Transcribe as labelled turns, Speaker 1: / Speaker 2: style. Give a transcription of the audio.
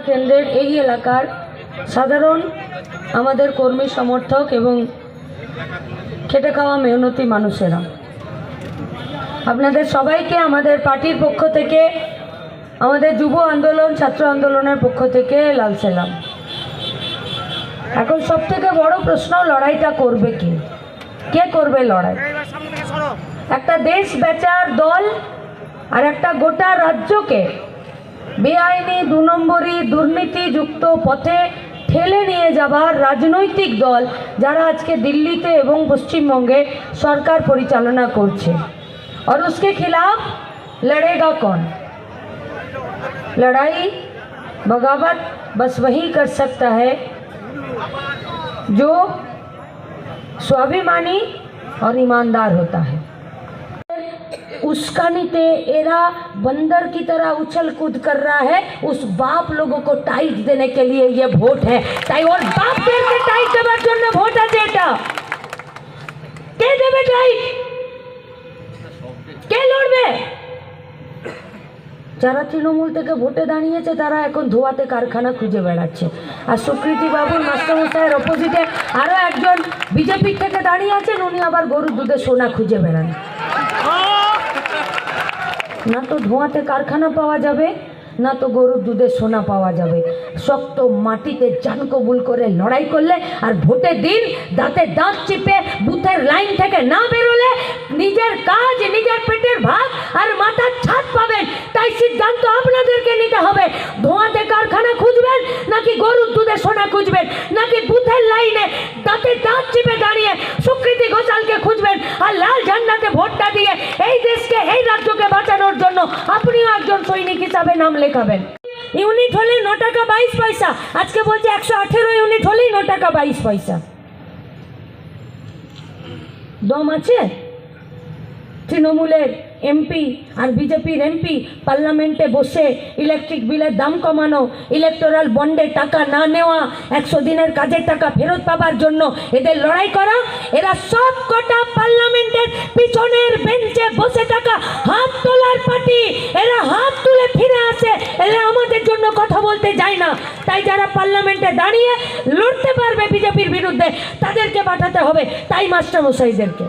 Speaker 1: কেন্দ্রের এই এলাকার সাধারণ আমাদের কর্মী সমর্থক এবং খেটে খাওয়া মেহনতি মানুষেরা, আপনাদের সবাইকে আমাদের পার্টির পক্ষ থেকে, আমাদের যুব আন্দোলন ছাত্র আন্দোলনের পক্ষ থেকে লাল সালাম। এখন সবথেকে বড় প্রশ্ন, লড়াইটা করবে কে করবে লড়াই? একটা দেশ বেচার দল আর একটা গোটা রাজ্যকে বেআইনি, 2 নম্বরি, দুর্নীতিযুক্ত পথে ঠেলে নিয়ে যাবার রাজনৈতিক দল যারা আজকে দিল্লিতে এবং পশ্চিমবঙ্গে সরকার পরিচালনা করছে। और उसके खिलाफ लड़ेगा कौन? लड़ाई बगावत बस वही कर सकता है जो स्वाभिमानी और ईमानदार होता है। उस्कानीते एरा बंदर की तरह उछल कूद कर रहा है, उस बाप लोगों को टाइट देने के लिए ये वोट है। ताई और बाप देर टाइट देवार जन्य वोट आछे। एटा के देबे टाइट? কে লড়বে? যারা তৃণমূল থেকে ভোটে দাঁড়িয়েছে তারা এখন ধোয়াতে কারখানা খুঁজে বেড়াচ্ছে। আর সুকৃতি বাবুর মাস্টারমশাইয়ের অপোজিটে আরও একজন বিজেপি থেকে দাঁড়িয়ে আছেন, উনি আবার গরুর দুধে সোনা খুঁজে বেড়ান। না তো ধোঁয়াতে কারখানা পাওয়া যাবে, না তো গরুর দুধে সোনা পাওয়া যাবে। শক্ত মাটিতে জান কবুল করে লড়াই করলে আর ভোটের দিন দাঁতে দাঁত চিপে বুথের লাইন থেকে না বেরোলে নিজের কাজ, নিজের পেটের ভাত আর মাথার ছাদ পাবেন। তাই সিদ্ধান্ত আপনাদেরকে নিতে হবে, ধোঁয়াতে কারখানা খুঁজবেন নাকি গরুর দুধে সোনা খুঁজবেন, নাকি বুথের লাইনে দাঁতে দাঁত চিপে দাঁড়িয়ে সুকৃতি ঘোষালকে খুঁজবেন আর লাল ঝান্ডাতে ভোটটা দিয়ে এই দেশকে, এই রাজ্যকে বাঁচানোর জন্য আপনিও একজন সৈনিক হিসাবে নাম লেখাবেন। ইউনিট হলে 9 টাকা 22 পয়সা, আজকে বলছে 118 ইউনিট হলেই 9 টাকা 22 পয়সা। দম আছে? তৃণমূলের এমপি আর বিজেপির এমপি পার্লামেন্টে বসে ইলেকট্রিক বিলের দাম কমানো, ইলেকটোরাল বন্ডে টাকা না নেওয়া, 100 দিনের কাজের টাকা ফেরত পাবার জন্য এদের লড়াই করা। এরা সব কটা পার্লামেন্টের পিছনের বেঞ্চে বসে থাকা হাত তোলার পার্টি। এরা হাত তুলে ফিরে আসে, এরা আমাদের জন্য কথা বলতে যায় না। তাই যারা পার্লামেন্টে দাঁড়িয়ে লড়তে পারবে বিজেপির বিরুদ্ধে তাদেরকে পাঠাতে হবে, তাই মাস্টারমশাইদেরকে।